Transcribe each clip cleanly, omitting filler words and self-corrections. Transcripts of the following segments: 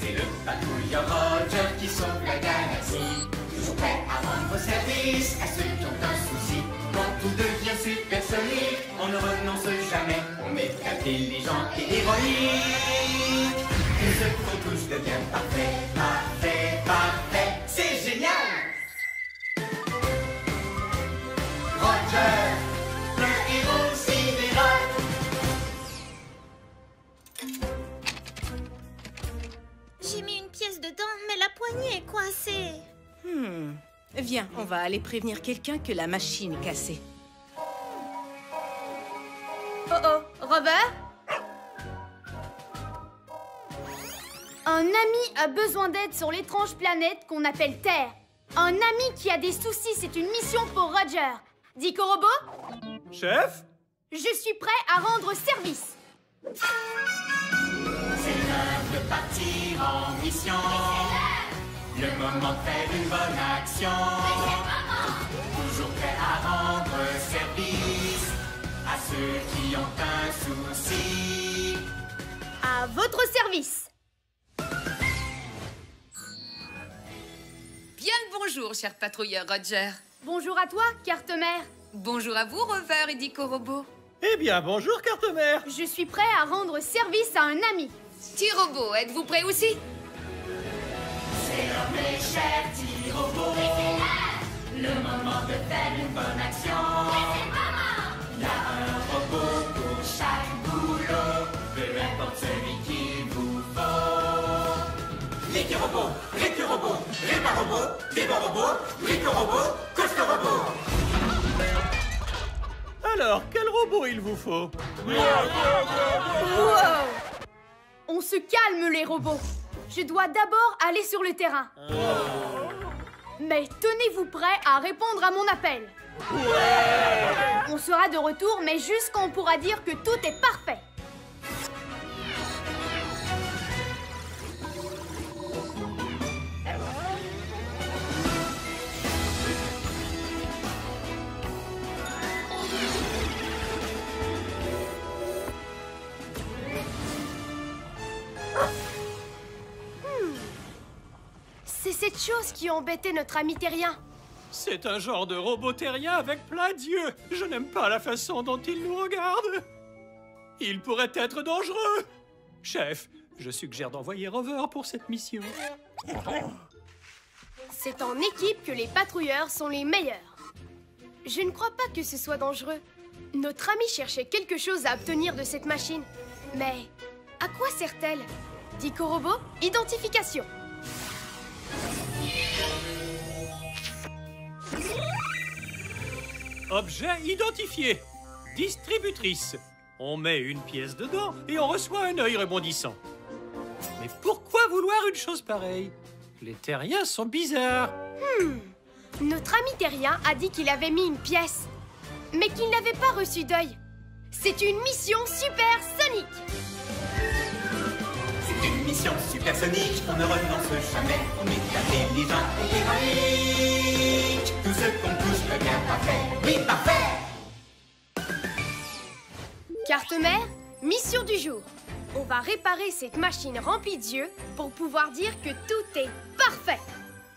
C'est le patrouilleur Roger qui sauve la galaxie. Toujours prêt à rendre service à ceux qui ont un souci. Quand tout devient supersonique, on ne renonce jamais. On est intelligent et héroïque. Tout ce qu'on touche devient parfait, parfait, parfait. C'est génial! Roger, le héros sidéral. J'ai mis une pièce dedans, mais la poignée est coincée. Viens, on va aller prévenir quelqu'un que la machine est cassée. Oh, Robert? Un ami a besoin d'aide sur l'étrange planète qu'on appelle Terre. Un ami qui a des soucis, c'est une mission pour Roger. Dico Robot? Chef? Je suis prêt à rendre service. C'est l'heure de partir en mission. Le moment de faire une bonne action. Toujours prêt à rendre service à ceux qui ont un souci. À votre service. Bien le bonjour, cher patrouilleur Roger. Bonjour à toi, Carte-Mère. Bonjour à vous, Rover et Dico Robot. Eh bien, bonjour, Carte-Mère. Je suis prêt à rendre service à un ami. T-Robot, êtes-vous prêt aussi? C'est l'heure, mes chers petits robots. Le moment de faire une bonne action. Il y a un robot pour chaque boulot. Peu importe celui qu'il vous faut. L'équi-robot, récu-robot, répa-robot, débat-robot, brico-robot, coste-robot. Alors, quel robot il vous faut? Wow! On se calme, les robots. Je dois d'abord aller sur le terrain. Mais tenez-vous prêts à répondre à mon appel. On sera de retour, mais juste quand on pourra dire que tout est parfait. C'est cette chose qui embêtait notre ami terrien. C'est un genre de robot terrien avec plein d'yeux. Je n'aime pas la façon dont il nous regarde. Il pourrait être dangereux. Chef, je suggère d'envoyer Rover pour cette mission. C'est en équipe que les patrouilleurs sont les meilleurs. Je ne crois pas que ce soit dangereux. Notre ami cherchait quelque chose à obtenir de cette machine. Mais à quoi sert-elle? Dico Robot, identification. Objet identifié. Distributrice. On met une pièce dedans et on reçoit un œil rebondissant. Mais pourquoi vouloir une chose pareille? Les terriens sont bizarres. Notre ami terrien a dit qu'il avait mis une pièce, mais qu'il n'avait pas reçu d'œil. C'est une mission supersonique. C'est une mission supersonique, on ne renonce jamais. On est intelligent et héroïque. Tout ce qu'on touche devient parfait. Oui, parfait! Carte-Mère, mission du jour. On va réparer cette machine remplie d'yeux pour pouvoir dire que tout est parfait.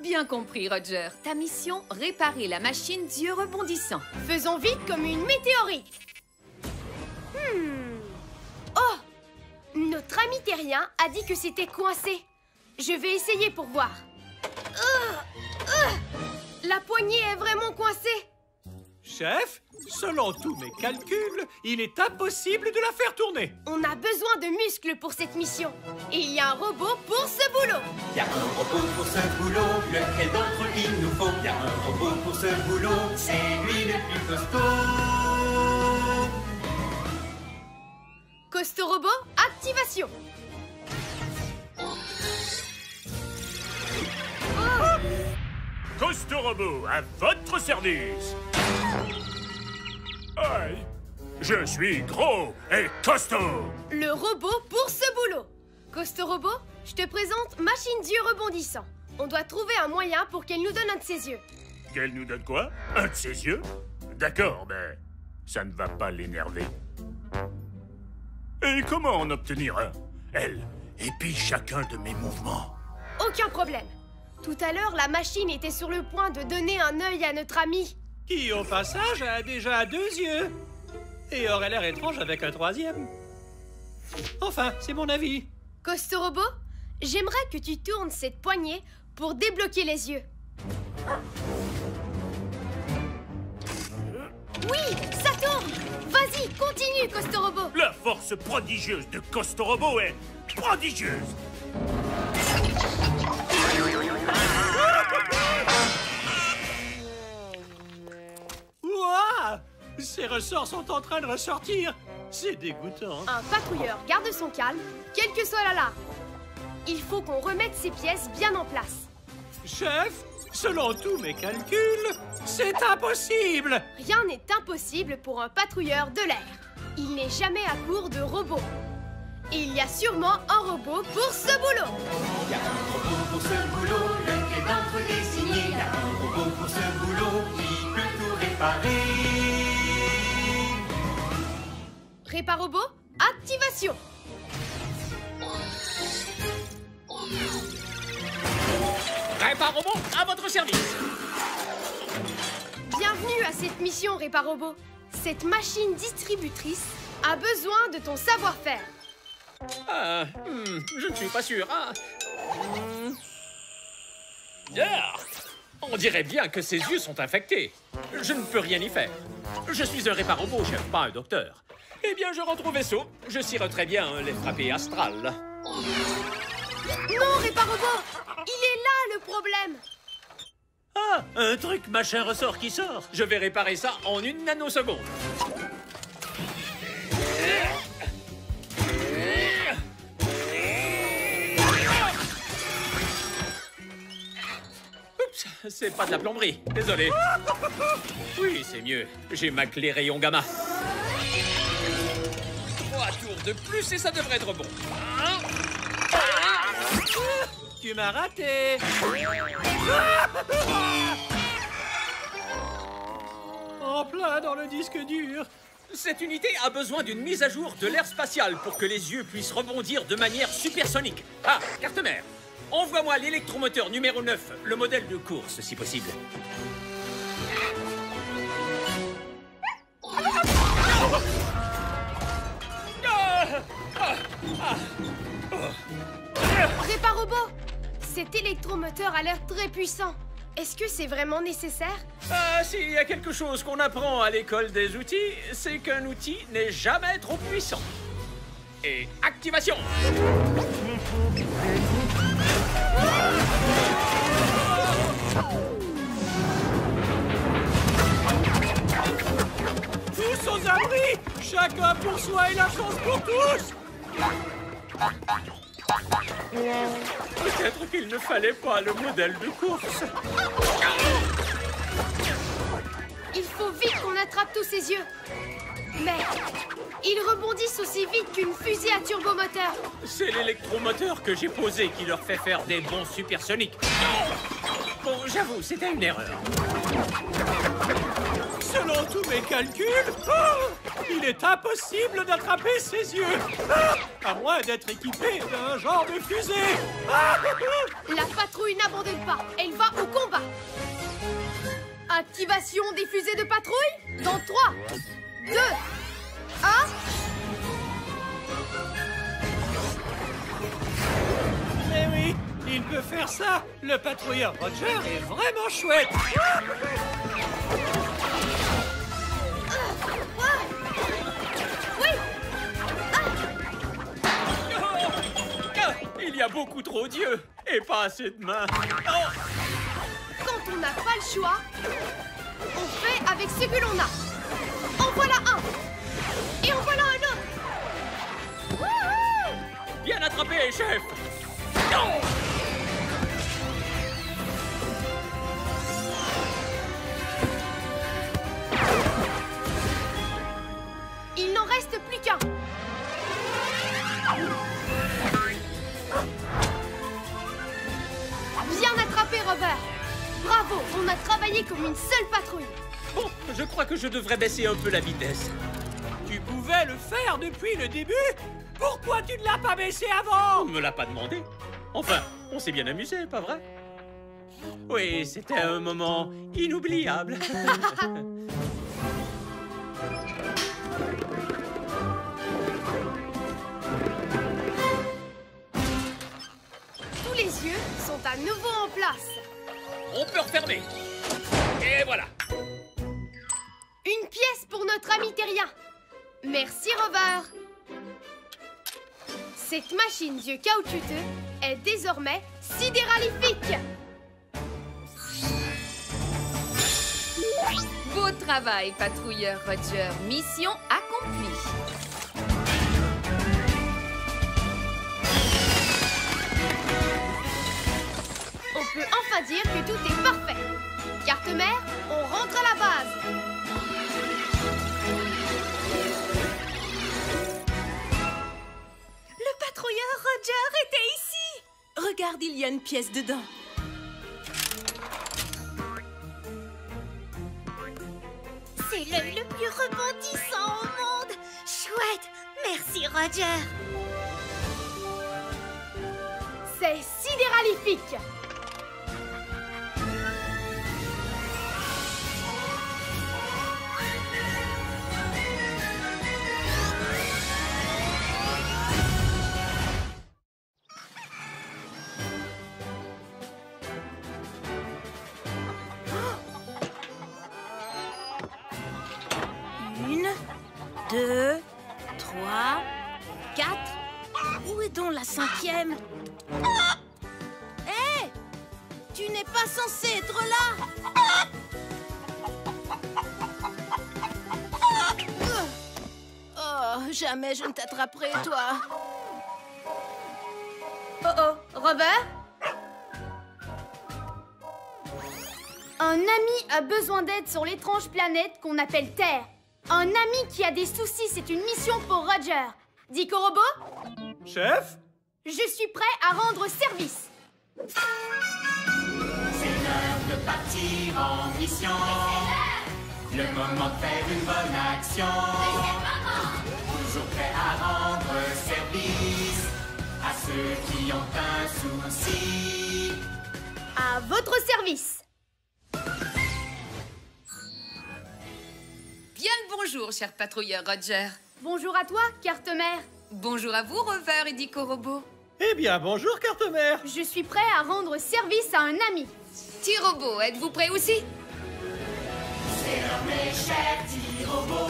Bien compris, Roger. Ta mission, réparer la machine d'yeux rebondissants. Faisons vite comme une météorite. Oh! Notre ami terrien a dit que c'était coincé. Je vais essayer pour voir. La poignée est vraiment coincée. Chef, selon tous mes calculs, il est impossible de la faire tourner. On a besoin de muscles pour cette mission. Et il y a un robot pour ce boulot. Il y a un robot pour ce boulot, lequel d'entre eux il nous faut? Il y a un robot pour ce boulot, c'est lui le plus costaud. Costaud Robot, activation. Costaud Robot, à votre service. Aïe, je suis gros et costaud. Le robot pour ce boulot. Costaud Robot, je te présente Machine d'yeux rebondissant. On doit trouver un moyen pour qu'elle nous donne un de ses yeux. Qu'elle nous donne quoi? Un de ses yeux? D'accord, mais ça ne va pas l'énerver. Et comment en obtenir un? Elle, épie chacun de mes mouvements. Aucun problème. Tout à l'heure, la machine était sur le point de donner un œil à notre ami. Qui, au passage, a déjà 2 yeux. Et aurait l'air étrange avec un 3e. Enfin, c'est mon avis. Costorobo, j'aimerais que tu tournes cette poignée pour débloquer les yeux. Oui, ça tourne! Vas-y, continue, Costorobo! La force prodigieuse de Costorobo est prodigieuse. Ouah! Ces ressorts sont en train de ressortir. C'est dégoûtant. Un patrouilleur garde son calme, quelle que soit l'alarme. Il faut qu'on remette ces pièces bien en place. Chef, selon tous mes calculs, c'est impossible. Rien n'est impossible pour un patrouilleur de l'air. Il n'est jamais à court de robots. Et il y a sûrement un robot pour ce boulot. Il y a un robot pour ce boulot, lequel d'entre désigné. Il y a un robot pour ce boulot qui peut tout réparer. Réparobot, activation. Réparobot, à votre service. Bienvenue à cette mission, Réparobot. Cette machine distributrice a besoin de ton savoir-faire. Je ne suis pas sûr. On dirait bien que ses yeux sont infectés. Je ne peux rien y faire. Je suis un réparobot, chef, pas un docteur. Eh bien, je rentre au vaisseau. Je cirerai bien les frappés astrales. Non, Réparobot, il est là le problème. Ah, un truc machin ressort qui sort. Je vais réparer ça en 1 nanoseconde. Oups, c'est pas de la plomberie. Désolé. Oui, c'est mieux. J'ai ma clé rayon gamma. 3 tours de plus et ça devrait être bon. Tu m'as raté. En plein dans le disque dur. Cette unité a besoin d'une mise à jour de l'air spatial pour que les yeux puissent rebondir de manière supersonique. Ah, carte mère, envoie-moi l'électromoteur numéro 9, le modèle de course, si possible. Réparobot, cet électromoteur a l'air très puissant. Est-ce que c'est vraiment nécessaire? Ah, s'il y a quelque chose qu'on apprend à l'école des outils, c'est qu'un outil n'est jamais trop puissant. Et activation! Tous aux abris. Chacun pour soi et la chance pour tous. Peut-être qu'il ne fallait pas le modèle de course. Il faut vite qu'on attrape tous ces yeux. Mais ils rebondissent aussi vite qu'une fusée à turbomoteur. C'est l'électromoteur que j'ai posé qui leur fait faire des bonds supersoniques. Bon, j'avoue, c'était une erreur. Selon tous mes calculs, il est impossible d'attraper ses yeux. À moins d'être équipé d'un genre de fusée. La patrouille n'abandonne pas. Elle va au combat. Activation des fusées de patrouille dans 3, 2, 1. Eh oui, il peut faire ça. Le patrouilleur Roger est vraiment chouette. Oui. Il y a beaucoup trop d'yeux et pas assez de mains. Quand on n'a pas le choix, on fait avec ce que l'on a. En voilà un. Et en voilà un autre. Wouhou! Bien attrapé, chef. Il n'en reste plus qu'un. Bien attrapé, Robert. Bravo, on a travaillé comme une seule patrouille. Bon, je crois que je devrais baisser un peu la vitesse. Tu Tu pouvais le faire depuis le début. Pourquoi tu ne l'as pas baissé avant? On me l'a pas demandé. Enfin, on s'est bien amusé, pas vrai? Oui, c'était un moment inoubliable. Tous les yeux sont à nouveau en place. On peut refermer. Et voilà. Une pièce pour notre ami terrien. Merci, Rover. Cette machine yeux caoutchouteux est désormais sidéralifique. Beau travail, patrouilleur Roger. Mission accomplie. On peut enfin dire que tout est parfait. Carte-mère, on rentre à la base. Le patrouilleur Roger était ici. Regarde, il y a une pièce dedans. C'est l'œil le plus rebondissant au monde. Chouette. Merci, Roger. C'est sidéralifique. Une, deux, trois, quatre. Où est donc la cinquième? Hé! Tu n'es pas censé être là! Oh, jamais je ne t'attraperai, toi. Oh oh, Robert? Un ami a besoin d'aide sur l'étrange planète qu'on appelle Terre. Un ami qui a des soucis, c'est une mission pour Roger. Dico Robot? Chef? Je suis prêt à rendre service. C'est l'heure de partir en mission. Le moment de faire une bonne action. Toujours prêt à rendre service à ceux qui ont un souci. À votre service. Bien le bonjour, cher patrouilleur Roger. Bonjour à toi, carte-mère. Bonjour à vous, Rover et Dico Robot. Eh bien, bonjour, carte-mère. Je suis prêt à rendre service à un ami. T-Robot, êtes-vous prêt aussi? C'est l'heure, mes chers petits robots.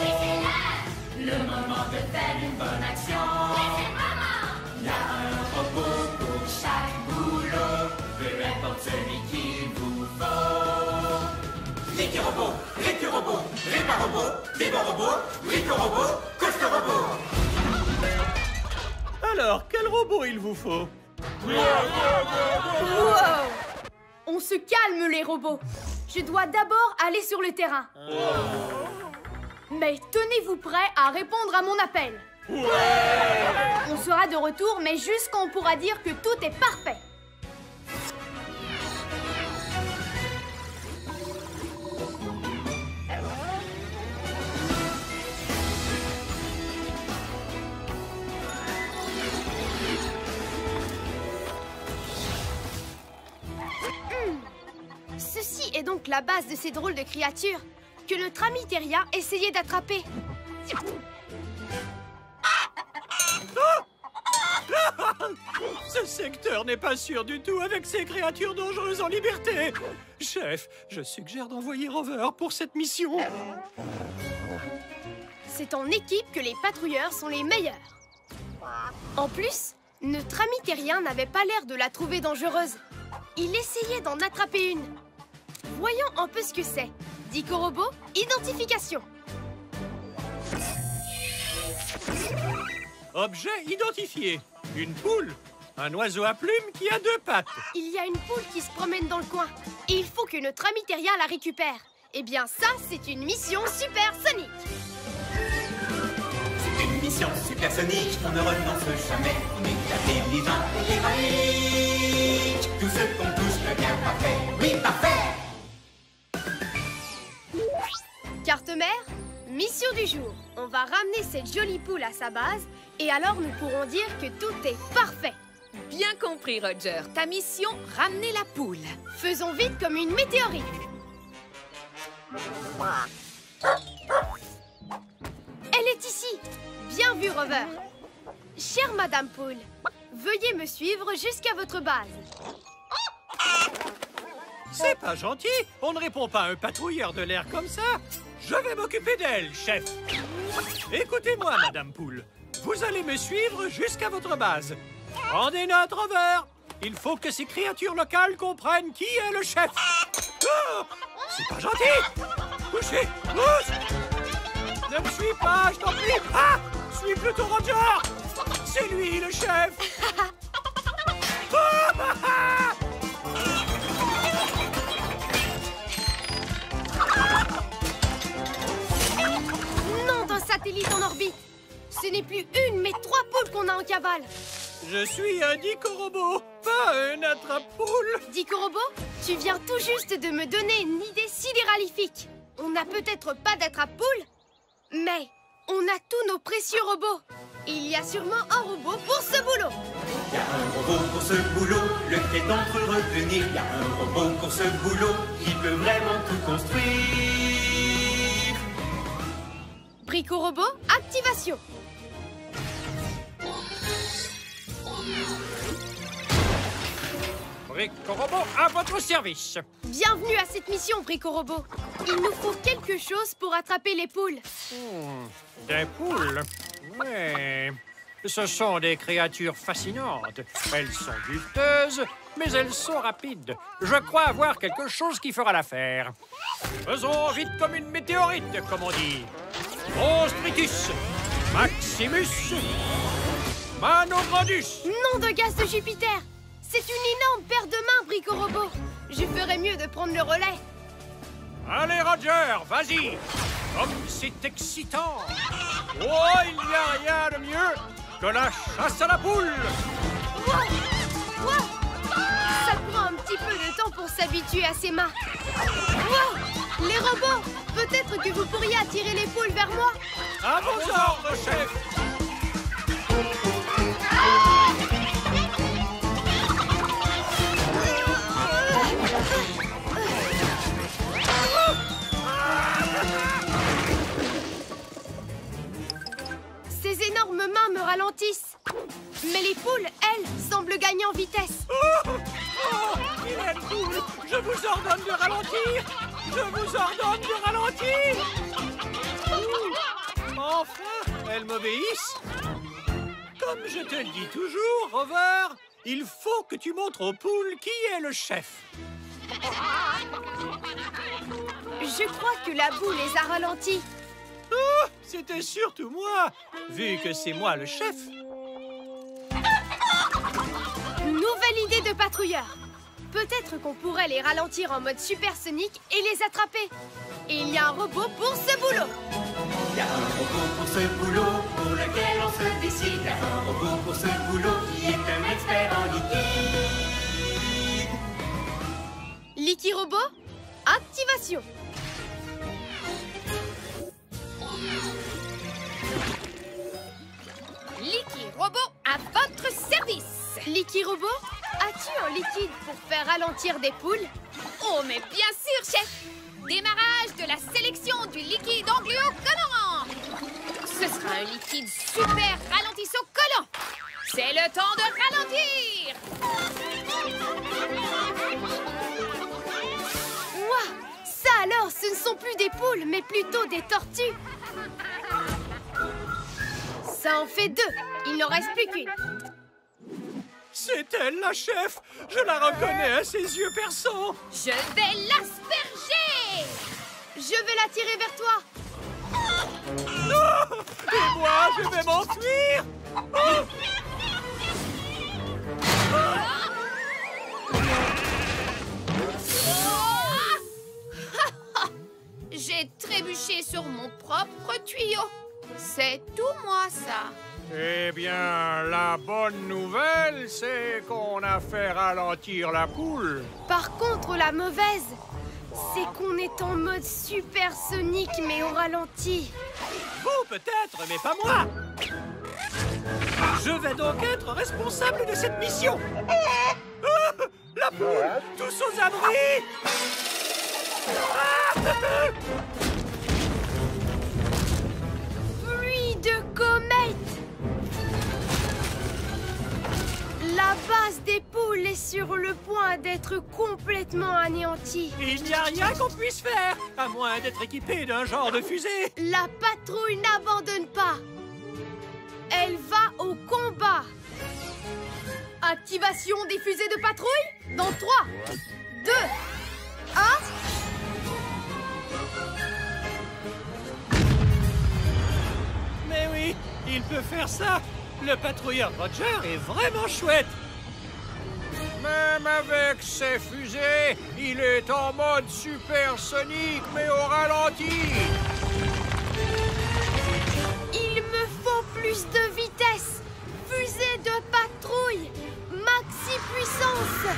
Le moment de faire une bonne action. Il y a un robot pour chaque boulot, peu importe celui qu'il vous faut. Ricky Robot, Ricky Robot, Ripa Robot, Bibo Robot, Rico Robot, Coste Robot. Alors, quel robot il vous faut? Wow! On se calme, les robots. Je dois d'abord aller sur le terrain. Mais tenez-vous prêts à répondre à mon appel. On sera de retour, mais juste quand on pourra dire que tout est parfait. Ceci est donc la base de ces drôles de créatures que notre ami terrien essayait d'attraper. Ce secteur n'est pas sûr du tout avec ces créatures dangereuses en liberté. Chef, je suggère d'envoyer Rover pour cette mission. C'est en équipe que les patrouilleurs sont les meilleurs. En plus, notre ami terrien n'avait pas l'air de la trouver dangereuse. Il essayait d'en attraper une. Voyons un peu ce que c'est. Dico Robot, identification. Objet identifié. Une poule. Un oiseau à plumes qui a 2 pattes. Il y a une poule qui se promène dans le coin. Et il faut que notre ami terrien la récupère. Eh bien ça, c'est une mission supersonique. C'est une mission supersonique, on ne renonce jamais. On est intelligent et héroïque. Tout ce qu'on touche devient parfait. Oui, parfait. Carte-mère, Mission du jour. On va ramener cette jolie poule à sa base et alors nous pourrons dire que tout est parfait. Bien compris, Roger. Ta mission, ramener la poule. Faisons vite comme une météorite. Elle est ici. Bien vu, Rover. Chère Madame Poule, veuillez me suivre jusqu'à votre base. C'est pas gentil. On ne répond pas à un patrouilleur de l'air comme ça. Je vais m'occuper d'elle, chef. Écoutez-moi, Madame Poule. Vous allez me suivre jusqu'à votre base. Rendez note, Rover. Il faut que ces créatures locales comprennent qui est le chef. Oh, c'est pas gentil. Couchez, pousse. Ne me suis pas, je t'en prie. Ah, suis plutôt Roger. C'est lui, le chef. Non, d'un satellite en orbite. Ce n'est plus une, mais 3 poules qu'on a en cavale. Je suis un Dico-robot, pas un attrape-poule. Dico-robot, tu viens tout juste de me donner une idée sidéralifique. On n'a peut-être pas d'attrape-poule, mais on a tous nos précieux robots. Il y a sûrement un robot pour ce boulot. Il y a un robot pour ce boulot, lequel d'entre eux revenir. Il y a un robot pour ce boulot, qui peut vraiment tout construire. Brico-robot, activation. Brico-robot à votre service. Bienvenue à cette mission, Brico-robot. Il nous faut quelque chose pour attraper les poules. Des poules? Oui. Ce sont des créatures fascinantes. Elles sont juteuses, mais elles sont rapides. Je crois avoir quelque chose qui fera l'affaire. Faisons vite comme une météorite, comme on dit. Monstritus, Maximus, Manograndus. Nom de gaz de Jupiter. C'est une énorme paire de mains, Brico-robot. Je ferais mieux de prendre le relais. Allez, Roger, vas-y. Comme c'est excitant. Oh, il n'y a rien de mieux que la chasse à la poule. Wow! Wow! Ça prend un petit peu de temps pour s'habituer à ses mains. Wow! Les robots, peut-être que vous pourriez attirer les poules vers moi. À vos ordres, chef. Ces énormes mains me ralentissent. Mais les poules, elles, semblent gagner en vitesse. Vilaine poule, je vous ordonne de ralentir. Je vous ordonne de ralentir. Enfin, elles m'obéissent. Comme je te le dis toujours, Rover, il faut que tu montres aux poules qui est le chef. Je crois que la boue les a ralentis. Oh, c'était surtout moi, vu que c'est moi le chef. Nouvelle idée de patrouilleur. Peut-être qu'on pourrait les ralentir en mode supersonique et les attraper. Et il y a un robot pour ce boulot. Il y a un robot pour ce boulot, pour lequel on se décide. Il y a un robot pour ce boulot, qui est un expert en liquide. Liquirobot, activation. Liquirobot à votre service. Liquirobot, as-tu un liquide pour faire ralentir des poules? Oh, mais bien sûr, chef. Démarrage de la sélection du liquide angluo-colorant. Ce sera un liquide super ralentissant collant. C'est le temps de ralentir. Ouah, ça alors, ce ne sont plus des poules, mais plutôt des tortues. Ça en fait 2. Il n'en reste plus qu'une. C'est elle, la chef. Je la reconnais à ses yeux perçants. Je vais l'asperger. Je vais la tirer vers toi. Non! Et moi, je vais m'enfuir. Oh! J'ai trébuché sur mon propre tuyau. C'est tout moi, ça. Eh bien, la bonne nouvelle, c'est qu'on a fait ralentir la poule. Par contre, la mauvaise, C'est qu'on est en mode supersonique, mais au ralenti. Vous peut-être, mais pas moi. Je vais donc être responsable de cette mission. Ah, la poule, tous aux abris. Pluie de comètes. La base des poules est sur le point d'être complètement anéantie. Il n'y a rien qu'on puisse faire, à moins d'être équipé d'un genre de fusée. La patrouille n'abandonne pas. Elle va au combat. Activation des fusées de patrouille dans 3, 2, 1. Mais oui, il peut faire ça. Le patrouilleur Roger est vraiment chouette. Même avec ses fusées, il est en mode supersonique, mais au ralenti. Il me faut plus de vitesse. Fusée de patrouille. Maxi puissance.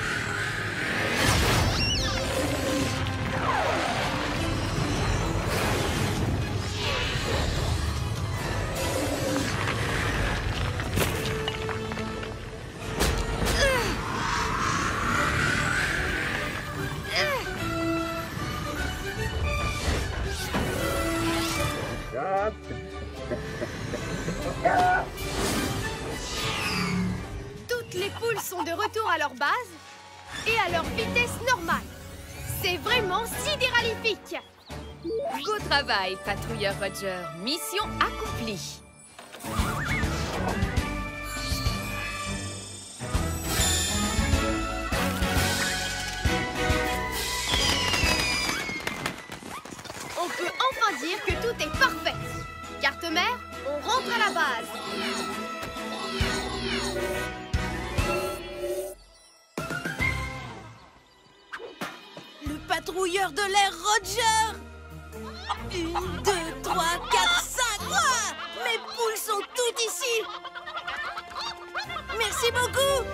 Toutes les poules sont de retour à leur base et à leur vitesse normale. C'est vraiment sidéralifique. Beau travail, patrouilleur Roger. Mission accomplie. On peut enfin dire que tout est parfait. Carte-mère, on rentre à la base. Le patrouilleur de l'air Roger. 1, 2, 3, 4, 5. Ouah, mes poules sont toutes ici. Merci beaucoup.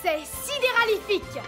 C'est sidéralifique.